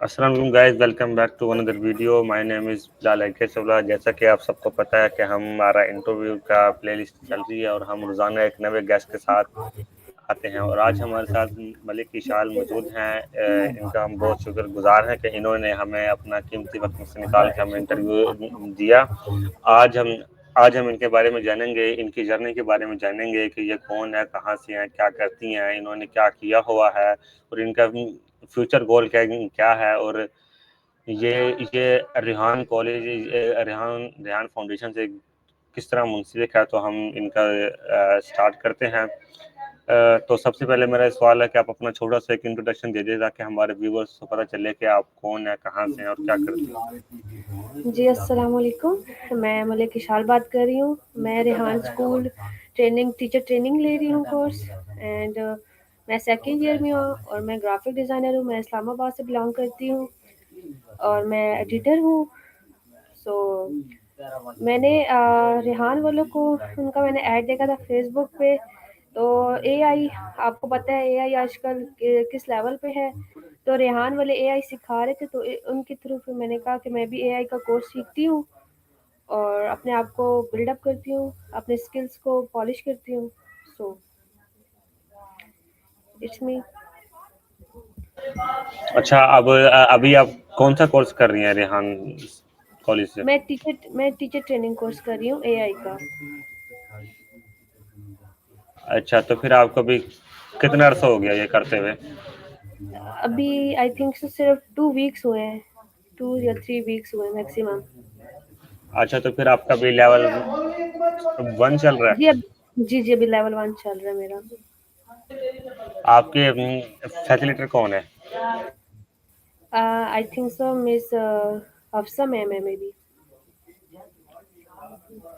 السلام علیکم guys, welcome back to another video. My name is Bilal Akeel چولہ. جیسا کہ آپ سب کو پتہ ہے کہ ہمارا انٹرویو کا پلے لسٹ چل رہی ہے اور ہم روزانہ ایک نئے گیسٹ کے ساتھ آتے ہیں. اور آج ہمارے ساتھ ملک اشال موجود ہیں. ان کا ہم بہت شکر گزار ہیں کہ انہوں نے ہمیں اپنا قیمتی وقت سے نکال کے ہمیں انٹرویو دیا. آج ہم ان کے بارے میں جانیں گے، ان کی جرنی کے بارے میں جانیں گے کہ یہ کون ہے، کہاں سے ہیں، کیا کرتی ہیں، انہوں نے کیا کیا ہوا ہے اور ان کا فیوچر گول کیا ہے. اور یہ ریحان کالج، ریحان فاؤنڈیشن سے کس طرح منسلک ہے، تو ہم ان کا سٹارٹ کرتے ہیں. تو سب سے پہلے میرا سوال ہے کہ آپ اپنا چھوٹا سا ایک انٹروڈکشن دے دیں تاکہ ہمارے ویورز کو پتہ چلے کہ آپ کون ہیں، کہاں سے ہیں اور کیا کرتی ہیں. جی السلام علیکم. میں ملک اشال بات کر رہی ہوں. میں ریحان اسکول ٹیچر ٹریننگ لے رہی ہوں کورس. اینڈ میں سیکنڈ ایئر میں ہوں اور میں گرافک ڈیزائنر ہوں. میں اسلام آباد سے بلانگ کرتی ہوں اور میں ایڈیٹر ہوں. میں نے ریحان والوں کو ان کا میں نے ایڈ دیکھا تھا فیس بک پہ. تو اے آئی آپ کو پتہ ہے اے آئی آج کل کس لیول پہ ہے. تو ریحان والے اے آئی سکھا رہے تھے، تو ان کے تھرو پھر میں نے کہا کہ میں بھی اے آئی کا کورس سیکھتی ہوں اور اپنے آپ کو بلڈ اپ کرتی ہوں، اپنے اسکلس کو پالش کرتی ہوں. So it's me. اچھا، ابھی آپ کون سا کورس کر رہی ہیں ریحان کالج سے؟ میں ٹیچر ٹریننگ کورس کر رہی ہوں اے آئی کا. اچھا، تو پھر آپ کو بھی کتنا عرصہ ہو گیا یہ کرتے ہوئے؟ ابھی آئی تھنک صرف 2 ویکس ہوئے ہیں، 2 یا 3 ویکس ہوئے میکسیمم. اچھا، تو پھر آپ کا بھی لیول 1 چل رہا ہے؟ جی ابھی لیول 1 چل رہا ہے میرا. آپ کے فیسیلیٹر کون ہے؟ آئی تھنک سو مس حفصہ میم ہے مے بی.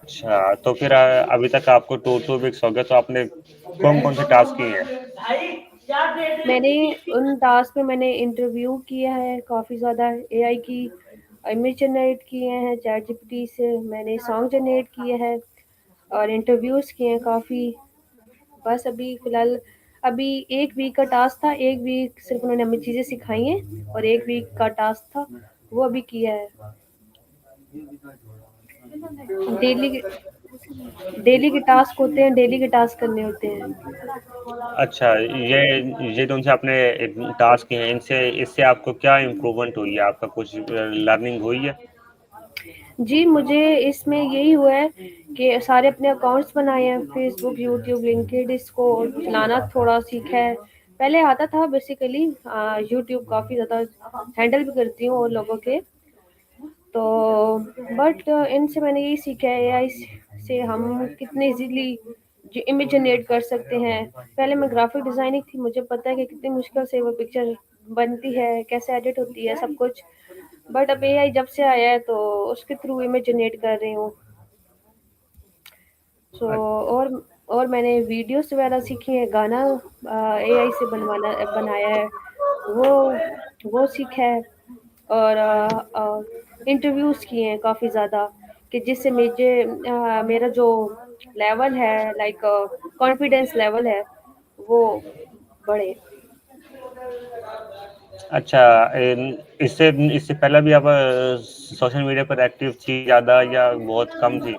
اچھا، تو پھر ابھی تک آپ کو 2 ویکس ہو گئے، تو آپ نے کون سے ٹاسک کیے ہیں؟ میں نے ان ٹاسک میں نے انٹرویو کیا ہے کافی زیادہ. اے آئی کی امیج جنریٹ کیے ہیں چیٹ جی پی ٹی سے. میں نے سانگ جنریٹ کیے ہیں اور انٹرویوز کیے ہیں کافی. بس ابھی فی الحال ایک ویک کا ٹاسک تھا. ایک ویک صرف انہوں نے ہمیں چیزیں سکھائی ہیں اور ایک ویک کا ٹاسک تھا وہ ابھی کیا ہے. ڈیلی کے ٹاسک ہوتے ہیں، ڈیلی کے ٹاسک کرنے ہوتے ہیں. اچھا، یہ جو ان سے آپ نے ٹاسک کیے ہیں، اس سے آپ کو کیا امپروومنٹ ہوئی ہے؟ آپ کا کچھ لرننگ ہوئی ہے؟ جی مجھے اس میں یہی ہوا ہے کہ سارے اپنے اکاؤنٹس بنائے ہیں، فیس بک، یوٹیوب، لنکڈ. اس کو چلانا تھوڑا سیکھا ہے. پہلے آتا تھا بیسیکلی. یوٹیوب کافی زیادہ ہینڈل بھی کرتی ہوں اور لوگوں کے. تو بٹ ان سے میں نے یہی سیکھا ہے اے آئی سے ہم کتنے ایزیلی جو امیج جنریٹ کر سکتے ہیں. پہلے میں گرافک ڈیزائننگ تھی، مجھے پتہ ہے کہ کتنی مشکل سے وہ پکچر بنتی ہے، کیسے ایڈٹ ہوتی ہے، سب کچھ. بٹ اب اے آئی جب سے آیا ہے تو اس کے تھرو امیج جنریٹ کر رہی ہوں. سو اور میں نے ویڈیوز وغیرہ سیکھی ہیں. گانا اے آئی سے بنایا ہے، وہ سیکھا ہے. اور انٹرویوز کیے ہیں کافی زیادہ کہ جس سے میرا جو لیول ہے لائک کانفیڈینس لیول ہے وہ بڑھے. اچھا، اس سے پہلے بھی آپ سوشل میڈیا پر ایکٹیو تھی زیادہ یا بہت کم تھی؟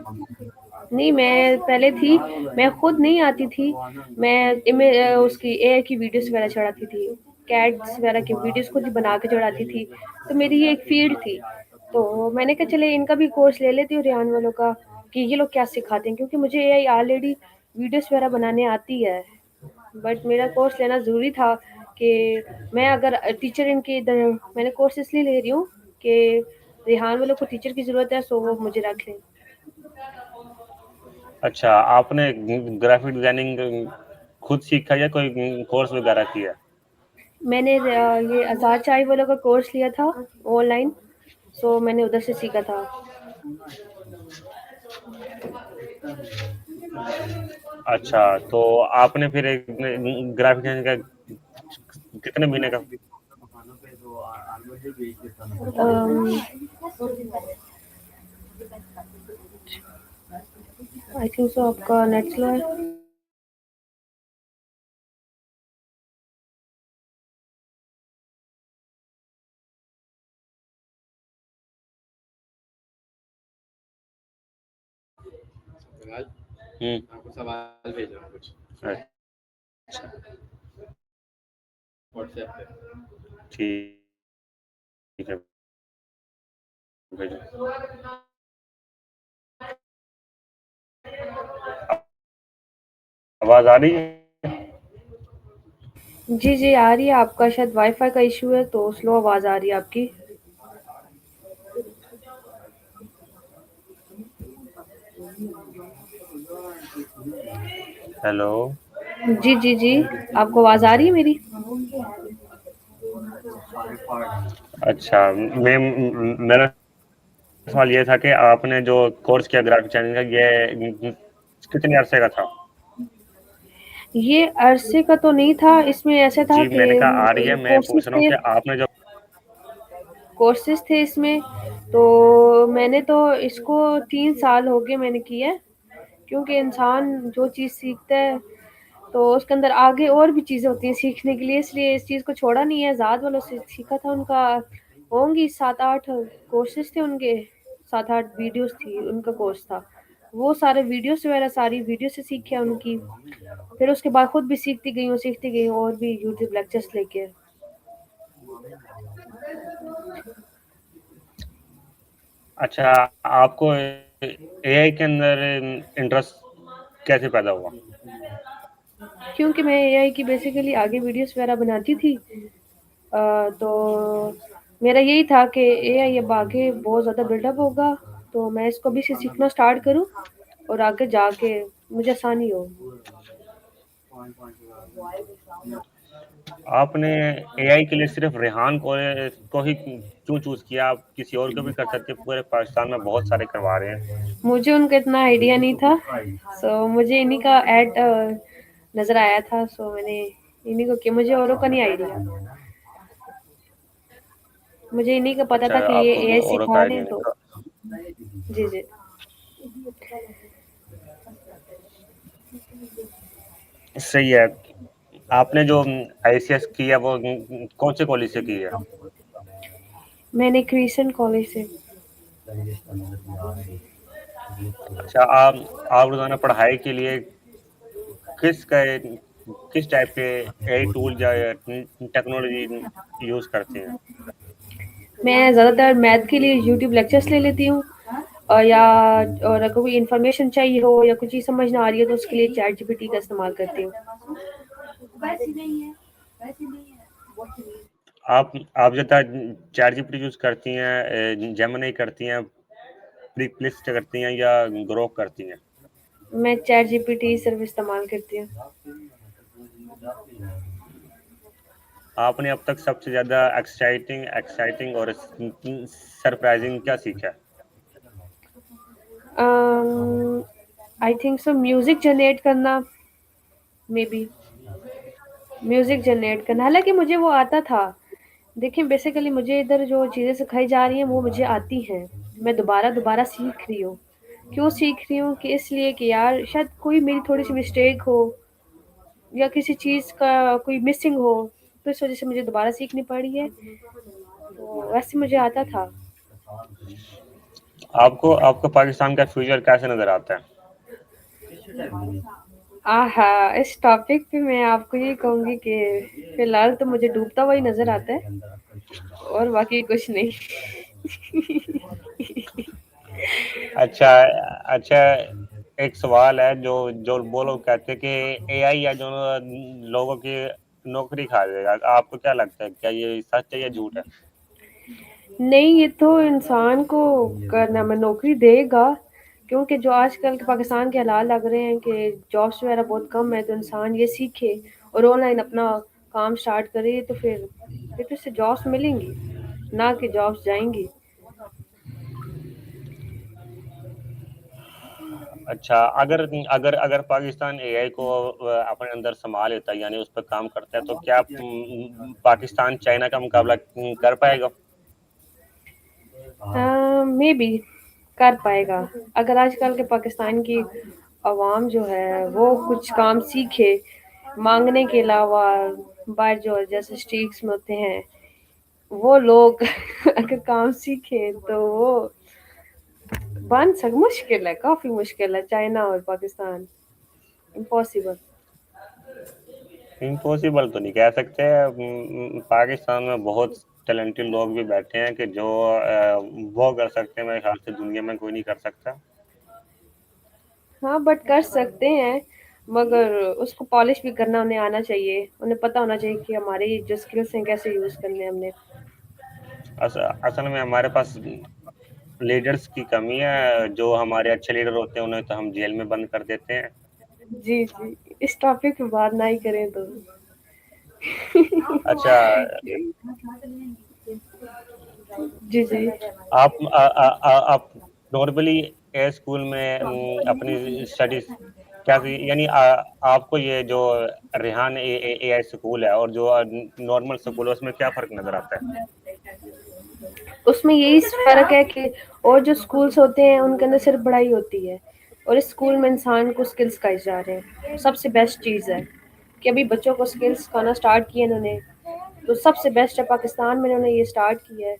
نہیں، میں پہلے تھی. میں خود نہیں آتی تھی. میں اس کی اے آئی کی ویڈیوز وغیرہ چڑھاتی تھی، کیٹس وغیرہ کی ویڈیوز خود ہی بنا کے چڑھاتی تھی. تو میری یہ ایک فیلڈ تھی. تو میں نے کہا چلے ان کا بھی کورس لے لیتی ہوں ریحان والوں کا کہ یہ لوگ کیا سکھاتے ہیں، کیونکہ مجھے اے آئی آلریڈی ویڈیوز وغیرہ بنانے آتی ہے. بٹ میرا کورس لینا ضروری تھا کہ میں اگر ٹیچر ان کے ادھر میں نے کورس اس لیے لے رہی ہوں کہ ریحان والوں کو ٹیچر کی ضرورت ہے، سو وہ مجھے رکھ لیں. اچھا، آپ نے گرافک ڈیزائننگ خود سیکھا یا کوئی کورس وغیرہ کیا؟ میں نے یہ آزاد چائے والوں کا کورس لیا تھا آن لائن. سو میں نے ادھر سے سیکھا تھا. اچھا، تو آپ نے پھر گرافک ڈیزائننگ کا کتنے مہینے کا؟ آئی تھنک سو آپ کا نیٹ سلو ہے. आपको सवाल भेज रहा हूँ कुछ। अच्छा व्हाट्सएप पे। ठीक है भेजो। आवाज आ रही है? जी जी आ रही है। आपका शायद वाईफाई का इशू है तो स्लो आवाज आ रही है आपकी। हेलो जी जी जी आपको आवाज आ रही है मेरी? अच्छा मेरा सवाल ये था कि आपने जो कोर्स किया ग्राफिक डिजाइनिंग का ये कितने अरसे का था? ये अरसे का तो नहीं था, इसमें ऐसा था जी कि मैंने कहा आ रही है, मैं कोर्सेज पूछ रहा हूँ थे कि आपने जो कोर्सेज थे इसमें। तो मैंने तो इसको 3 साल हो गए मैंने किया है, क्योंकि इंसान जो चीज़ सीखता है तो उसके अंदर आगे और भी चीज़ें होती हैं सीखने के लिए, इसलिए इस चीज़ को छोड़ा नहीं है। ज़ाद वालों से सीखा था, उनका होंगी 7-8 कोर्सेज थे उनके, 7-8 वीडियोस थी उनका कोर्स था। वो सारे वीडियोस वगैरह सारी वीडियो से सीखे उनकी। फिर उसके बाद खुद भी सीखती गई हूँ और भी यूट्यूब लेक्चर्स लेके। अच्छा आपको एआई के अंदर इंटरेस्ट कैसे पैदा हुआ? क्योंकि मैं एआई की बेसिकली आगे वीडियोस वगैरह बनाती थी। तो मेरा यही था कि एआई अब आगे बहुत ज़्यादा बिल्डअप होगा, तो मैं इसको अभी से सीखना स्टार्ट करूँ और आगे जाके मुझे आसानी हो। आपने एआई के लिए सिर्फ रेहान को ही क्यों चूज किया? आप किसी और को भी कर सकते, पूरे पाकिस्तान में बहुत सारे करवा रहे हैं। मुझे उनका इतना आइडिया नहीं था, सो मुझे इन्हीं का ऐड नज़र आया था, सो मैंने इन्हीं को किया। मुझे औरों का नहीं आइडिया, मुझे इन्हीं का पता अच्छा था कि ये आपको एआई औरों का सिखा रहे आइडिया हैं नहीं तो। था। जी जी। सही है। आपने जो आईसीएस की है वो कौन से कॉलेज से की है? मैंने क्रिस्चियन कॉलेज से। अच्छा आप रोजाना पढ़ाई के लिए किस का किस टाइप के एआई टूल या टेक्नोलॉजी यूज करते हैं? मैं ज़्यादातर मैथ के लिए यूट्यूब लेक्चर्स ले लेती हूँ, और या और अगर कोई इन्फॉर्मेशन चाहिए हो या कुछ चीज़ समझ ना आ रही है तो उसके लिए चैट जीपीटी का इस्तेमाल करती हूँ। आप ज्यादा चैट जीपीटी यूज करती हैं, जेमिनी करती हैं, प्लिस्ट करती हैं या ग्रोक करती हैं? मैं चैट जीपीटी सिर्फ इस्तेमाल करती हूँ। आपने अब तक सबसे ज्यादा एक्साइटिंग और सरप्राइजिंग क्या सीखा है? I think so music generate करना, मे बी म्यूजिक जनरेट करना। हालांकि मुझे वो आता था। देखिए बेसिकली मुझे इधर जो चीज़ें सिखाई जा रही हैं वो मुझे आती हैं। मैं दोबारा दोबारा सीख रही हूँ। क्यों सीख रही हूँ कि इसलिए कि यार शायद कोई मेरी थोड़ी सी मिस्टेक हो या किसी चीज़ का कोई मिसिंग हो, तो इस वजह से मुझे दोबारा सीखनी पड़ी है। तो वैसे मुझे आता था। आपको आपको पाकिस्तान का फ्यूचर कैसे नजर आता है? आहा, इस टॉपिक पे मैं आपको ये कहूँगी कि फिलहाल तो मुझे डूबता हुआ ही नजर आता है, और बाकी कुछ नहीं। अच्छा अच्छा, एक सवाल है जो जो वो लोग कहते हैं कि एआई या जो लोगों की नौकरी खा जाएगा, आपको क्या लगता है, क्या ये सच है या झूठ है? नहीं, ये तो इंसान को करना में नौकरी देगा, क्योंकि जो आजकल के पाकिस्तान के हालात लग रहे हैं कि जॉब्स वगैरह बहुत कम है, तो इंसान ये सीखे और ऑनलाइन अपना काम स्टार्ट करे तो फिर तो इससे जॉब्स मिलेंगी, ना कि जॉब्स जाएंगी। अच्छा अगर अगर अगर पाकिस्तान एआई को अपने अंदर संभाल लेता है, यानी उस पर काम करता है, तो क्या पाकिस्तान चाइना का मुकाबला कर पाएगा? मे बी कर पाएगा, अगर आजकल के पाकिस्तान की आवाम जो है वो कुछ काम सीखे, मांगने के अलावा बाहर जो जैसे स्ट्रीट्स में होते हैं वो लोग अगर काम सीखे तो वो बन सक मुश्किल है, काफी मुश्किल है, चाइना और पाकिस्तान, इम्पॉसिबल। इम्पॉसिबल तो नहीं कह सकते। पाकिस्तान में बहुत टैलेंटेड लोग भी बैठे हैं कि जो वो कर सकते हैं, मेरे ख्याल से दुनिया में कोई नहीं कर सकता। हाँ बट कर सकते हैं, मगर उसको पॉलिश भी करना उन्हें आना चाहिए, उन्हें पता होना चाहिए कि हमारी जो स्किल्स हैं कैसे यूज करने हैं हमने। असल में हमारे पास लीडर्स की कमी है। जो हमारे अच्छे लीडर होते हैं उन्हें तो हम जेल में बंद कर देते हैं। जी जी, इस टॉपिक पे बात ना ही करें तो। अच्छा, जी जी। आप नॉर्मली स्कूल में अपनी स्टडीज क्या यानी आपको ये जो रेहान ए आई स्कूल है और जो नॉर्मल स्कूल है उसमें क्या फर्क नजर आता है? उसमें यही फर्क है कि और जो स्कूल्स होते हैं उनके अंदर सिर्फ पढ़ाई होती है, और इस स्कूल में इंसान को स्किल्स सिखाई जा रहे हैं। सबसे बेस्ट चीज़ है कि अभी बच्चों को स्किल्स सिखाना स्टार्ट किए इन्होंने, तो सबसे बेस्ट है पाकिस्तान में इन्होंने ये स्टार्ट किया है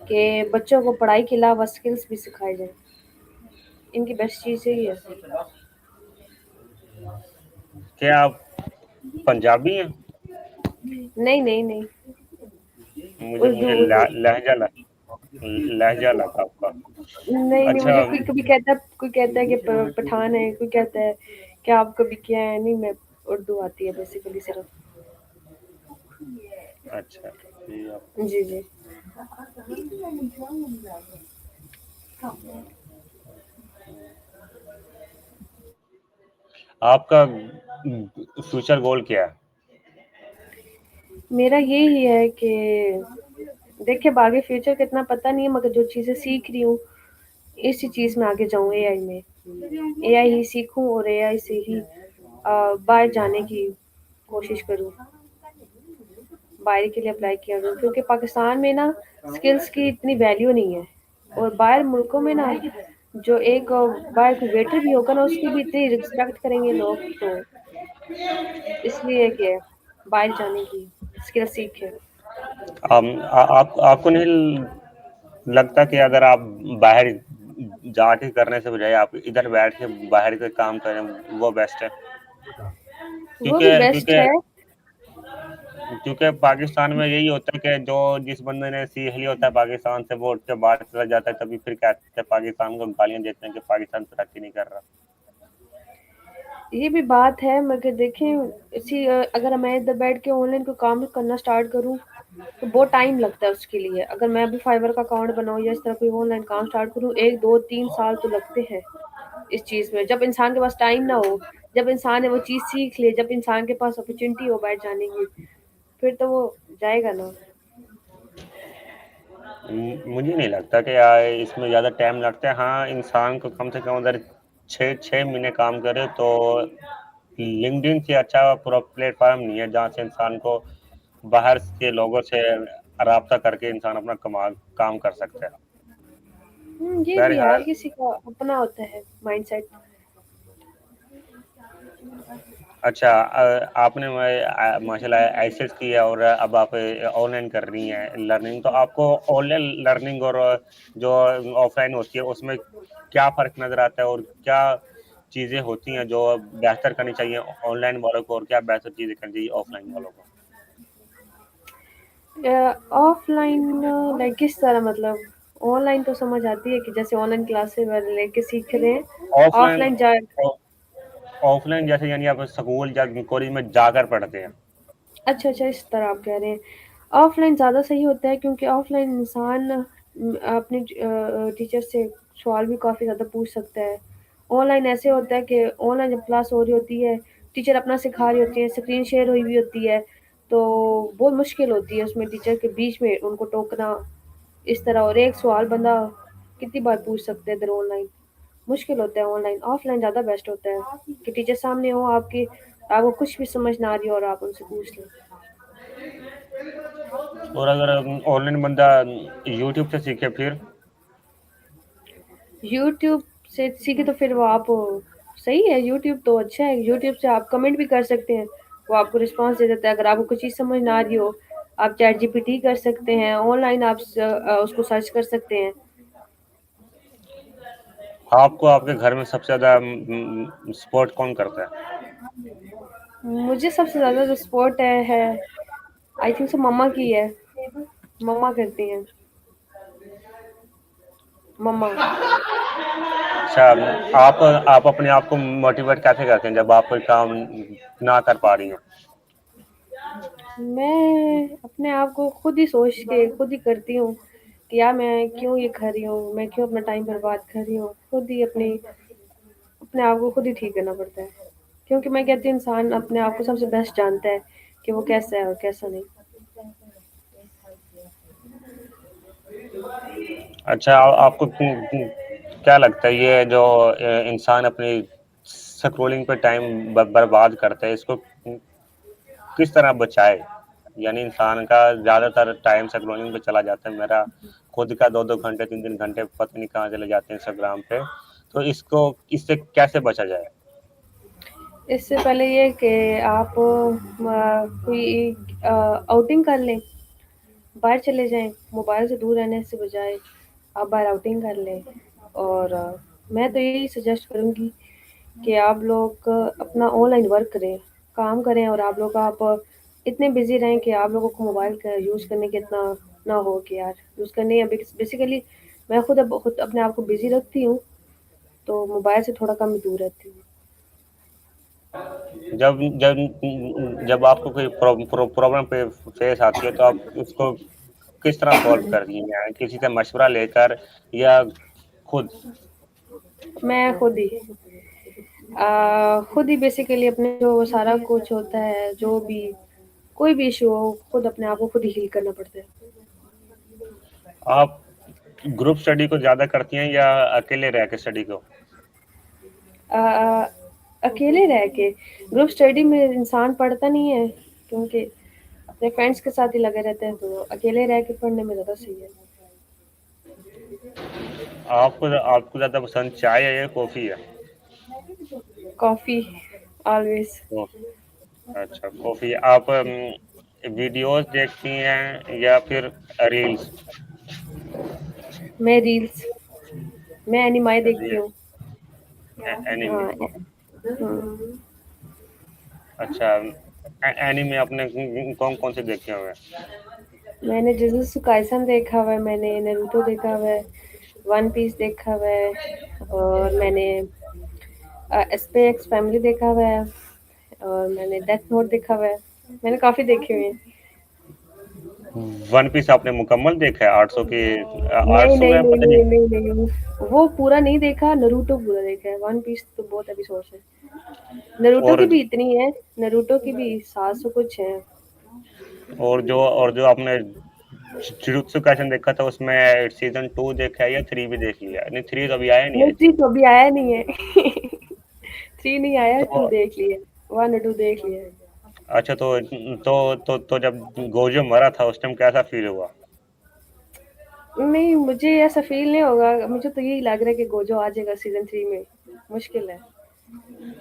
कि बच्चों को पढ़ाई के अलावा स्किल्स भी सिखाई जाए। इनकी बेस्ट चीज़ यही है। क्या आप पंजाबी हैं? नहीं नहीं नहीं, मुझे उर्दू मुझे उर्दू। लहजा लगा आपका। नहीं नहीं, अच्छा, मुझे कोई कभी कहता है, कोई कहता है कि पठान है, कोई कहता है कि आप कभी क्या है, नहीं मैं उर्दू आती है बेसिकली सिर्फ। अच्छा, ठीक। जी जी। आपका फ्यूचर गोल क्या है? मेरा यही है कि देखिए आगे फ्यूचर का इतना पता नहीं है, मगर जो चीज़ें सीख रही हूँ इसी चीज़ में आगे जाऊँ, एआई में। एआई ही सीखूं और एआई से ही बाहर जाने की कोशिश करूँ, बाहर के लिए अप्लाई किया करूँ, क्योंकि पाकिस्तान में ना स्किल्स की इतनी वैल्यू नहीं है, और बाहर मुल्कों में ना जो एक बाहर कोई वेटर भी होगा ना उसकी भी इतनी रिस्पेक्ट करेंगे लोग, तो इसलिए कि बाहर जाने की स्किल सीखे। आपको नहीं लगता कि अगर आप बाहर जाके करने से बजाय आप इधर बैठ के बाहर के काम करें वो बेस्ट है? वो भी क्योंकि बेस्ट क्योंकि है। क्योंकि पाकिस्तान में यही होता है कि जो जिस बंदे ने सीख लिया होता है पाकिस्तान से वो उठ के बाहर चला जाता है, तभी फिर कहते हैं पाकिस्तान को गालियां देते हैं कि पाकिस्तान तरक्की नहीं कर रहा। ये भी बात है, मगर देखें इसी अगर मैं इधर बैठ के ऑनलाइन कोई काम करना स्टार्ट करूं तो बहुत टाइम लगता है उसके लिए। अगर मैं अभी फाइवर का अकाउंट बनाऊं या इस तरह कोई ऑनलाइन काम स्टार्ट करूं, 1 2 3 साल तो लगते हैं इस चीज़ में। जब इंसान के पास टाइम ना हो, जब इंसान ने वो चीज़ सीख ली, जब इंसान के पास अपॉर्चुनिटी हो बाहर जाने की, फिर तो वो जाएगा ना। मुझे नहीं लगता कि इसमें ज़्यादा टाइम लगता है। हाँ, इंसान को कम से कम अगर 6 महीने काम करे तो लिंक्डइन से अच्छा पूरा प्लेटफॉर्म नहीं है जहाँ से इंसान को बाहर के लोगों से राब्ता करके इंसान अपना काम कर सकता है। ये भी है, हर बहरहाल, किसी का अपना होता है माइंडसेट। अच्छा, आपने माशाल्लाह आईसीएस की है और अब आप ऑनलाइन कर रही हैं लर्निंग, तो आपको ऑनलाइन लर्निंग और जो ऑफलाइन होती है उसमें क्या फ़र्क नज़र आता है और क्या चीज़ें होती हैं जो बेहतर करनी चाहिए ऑनलाइन वालों को और क्या बेहतर चीज़ें करनी चाहिए ऑफलाइन वालों को? ऑफलाइन लाइक किस तरह, मतलब ऑनलाइन तो समझ आती है कि जैसे ऑनलाइन क्लासेस लेके सीख रहे हैं। ऑफलाइन ऑफलाइन जा ऑफलाइन जैसे यानी आप स्कूल या कॉलेज में जाकर पढ़ते हैं। अच्छा अच्छा, इस तरह आप कह रहे हैं। ऑफलाइन ज़्यादा सही होता है, क्योंकि ऑफलाइन इंसान अपने टीचर से सवाल भी काफ़ी ज़्यादा पूछ सकता है। ऑनलाइन ऐसे होता है कि ऑनलाइन जब क्लास हो रही होती है, टीचर अपना सिखा रही होती है, स्क्रीन शेयर हुई हुई होती है, तो बहुत मुश्किल होती है उसमें टीचर के बीच में उनको टोकना इस तरह, और एक सवाल बंदा कितनी बार पूछ सकते हैं इधर ऑनलाइन। मुश्किल होता है ऑनलाइन, ऑफलाइन ज़्यादा बेस्ट होता है कि टीचर सामने हो आपकी, आपको कुछ भी समझ ना आ रही हो और आप उनसे पूछ लें। और अगर ऑनलाइन बंदा यूट्यूब से सीखे फिर? यूट्यूब से सीखे तो फिर वो आप सही है, यूट्यूब तो अच्छा है। यूट्यूब से आप कमेंट भी कर सकते हैं, वो आपको रिस्पांस दे देता है। अगर आपको कुछ चीज़ समझ ना आ रही हो, आप चैट जीपीटी कर सकते हैं, ऑनलाइन आप उसको सर्च कर सकते हैं। आपको आपके घर में सबसे ज़्यादा सपोर्ट कौन करता है? मुझे सबसे ज़्यादा जो सपोर्ट है आई थिंक सो मम्मा की है। मम्मा करती हैं, मम्मा। अच्छा, आप अपने आप को मोटिवेट कैसे करते हैं जब आप कोई काम ना कर पा रही हो? मैं अपने आप को खुद ही सोच के खुद ही करती हूँ कि यार मैं क्यों ये कर रही हूँ, मैं क्यों अपना टाइम बर्बाद कर रही हूँ। खुद ही अपने आप को खुद ही ठीक करना पड़ता है, क्योंकि मैं कहती हूँ इंसान अपने आप को सबसे बेस्ट जानता है कि वो कैसा है और कैसा नहीं। अच्छा, आपको क्या लगता है ये जो इंसान अपनी स्क्रोलिंग पे टाइम बर्बाद करता है, इसको किस तरह बचाए? यानी इंसान का ज़्यादातर टाइम स्क्रोलिंग पे चला जाता है। मेरा खुद का 2-2 घंटे 3-3 घंटे पता नहीं कहाँ चले जाते हैं इंस्टाग्राम पे। तो इससे कैसे बचा जाए? इससे पहले ये कि आप कोई आउटिंग कर लें, बाहर चले जाएं, मोबाइल से दूर रहने से बजाय आप बाहर आउटिंग कर लें। और मैं तो यही सजेस्ट करूँगी कि आप लोग अपना ऑनलाइन वर्क करें, काम करें, और आप इतने बिजी रहें कि आप लोगों को मोबाइल का यूज़ करने की इतना ना हो कि यार यूज़ करने या बेसिकली मैं खुद अपने आप को बिजी रखती हूँ, तो मोबाइल से थोड़ा कम ही दूर रहती हूँ। जब जब जब आपको कोई प्रॉब्लम पे फेस आती है तो आप उसको किस तरह सॉल्व करती हैं? किसी से मशवरा लेकर या खुद? मैं खुद ही बेसिकली अपने जो सारा कुछ होता है, जो भी कोई भी इशू हो, खुद अपने आप को खुद ही हील करना पड़ता है। आप ग्रुप स्टडी को ज़्यादा करती हैं या अकेले रह के स्टडी को? अ, अकेले रह के ग्रुप स्टडी में इंसान पढ़ता नहीं है, क्योंकि अपने फ्रेंड्स के साथ ही लगे रहते हैं, तो अकेले रह के पढ़ने में ज़्यादा सही है। आपको आपको ज़्यादा पसंद चाय है या कॉफ़ी है? Coffee always. ओ, अच्छा, कॉफ़ी। आप वीडियोस देखती हैं या फिर रील्स? मैं रील्स, मैं एनिमाई देखती हूँ। एनिमे। हाँ। हम्म। अच्छा, एनिमे आपने कौन कौन से देखे हुए हैं? मैंने जुजुत्सु काइसन देखा हुआ है, मैंने नारुतो देखा हुआ है, वन पीस देखा हुआ है, और मैंने एसपेक्स फैमिली देखा हुआ है, और मैंने डेथ नोट देखा हुआ है। मैंने काफ़ी देखे हुए हैं। वन पीस आपने मुकम्मल देखा है? 800 की नहीं 800 नहीं है, नहीं पता नहीं नहीं। नहीं नहीं, वो पूरा नहीं देखा, नरूटो पूरा देखा है। वन पीस तो बहुत एपिसोड्स है। नरूटो और की भी इतनी है, नरूटो की भी 700 कुछ है। और जो आपने जुजुत्सु काइसन देखा था उसमें सीजन 2 देखा है या 3 भी देख लिया? नहीं, 3 तो अभी आया नहीं आई नहीं, थ्री थिंक। तो अभी आया नहीं है। थ्री नहीं आया, तो टू देख लिया, वन और टू देख लिया। अच्छा, तो जब गोजो मरा था उस टाइम कैसा फील हुआ? नहीं, मुझे ऐसा फील नहीं होगा, मुझे तो यही लग रहा है कि गोजो आ जाएगा सीजन 3 में। मुश्किल है,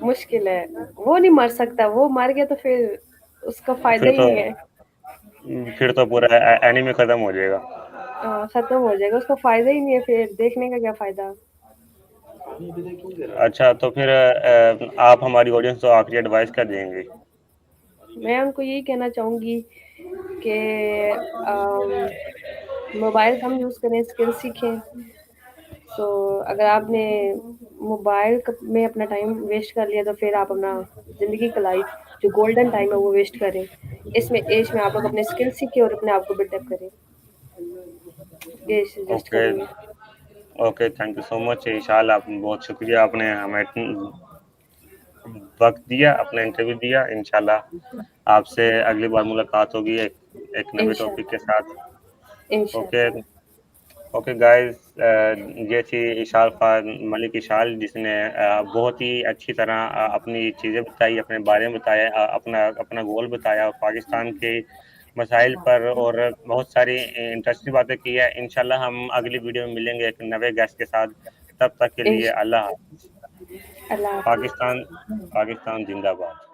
मुश्किल है। वो नहीं मर सकता, वो मर गया तो फिर उसका फायदा फिर ही तो नहीं है। पूरा एनीमे खत्म हो जाएगा। खत्म हो जाएगा, उसका फायदा ही नहीं है, फिर देखने का क्या फायदा। अच्छा, तो फिर आप हमारी ऑडियंस को आखिरी एडवाइस क्या देंगे? मैं उनको यही कहना चाहूँगी कि मोबाइल कम यूज़ करें, स्किल सीखें। सो अगर आपने में अपना टाइम वेस्ट कर लिया, तो फिर आप अपना ज़िंदगी का लाइफ जो गोल्डन टाइम है वो वेस्ट करें। इसमें एज में आप लोग अपने स्किल सीखें और अपने आप को बिल्डअप करें। ये सजेस्ट ओके। करूँगी। Okay, thank you so much Eshal. आप बहुत शुक्रिया, आपने हमें वक्त दिया, अपना इंटरव्यू दिया। इंशाल्लाह आपसे अगली बार मुलाकात होगी एक नए टॉपिक के इंशाल्लाह, साथ। ओके। इंशाल्लाह। ओके गाइस, ये थी इशाल खान मलिक इशाल, जिसने बहुत ही अच्छी तरह अपनी चीज़ें बताई, अपने बारे में बताया, अपना अपना गोल बताया, पाकिस्तान के मसाइल पर, और बहुत सारी इंटरेस्टिंग बातें की है। इंशाल्लाह हम अगली वीडियो में मिलेंगे एक नए गेस्ट के साथ। तब तक के लिए इंश अल्लाह हाफ़िज़। अल्लाह हाफ़िज़। पाकिस्तान, पाकिस्तान जिंदाबाद।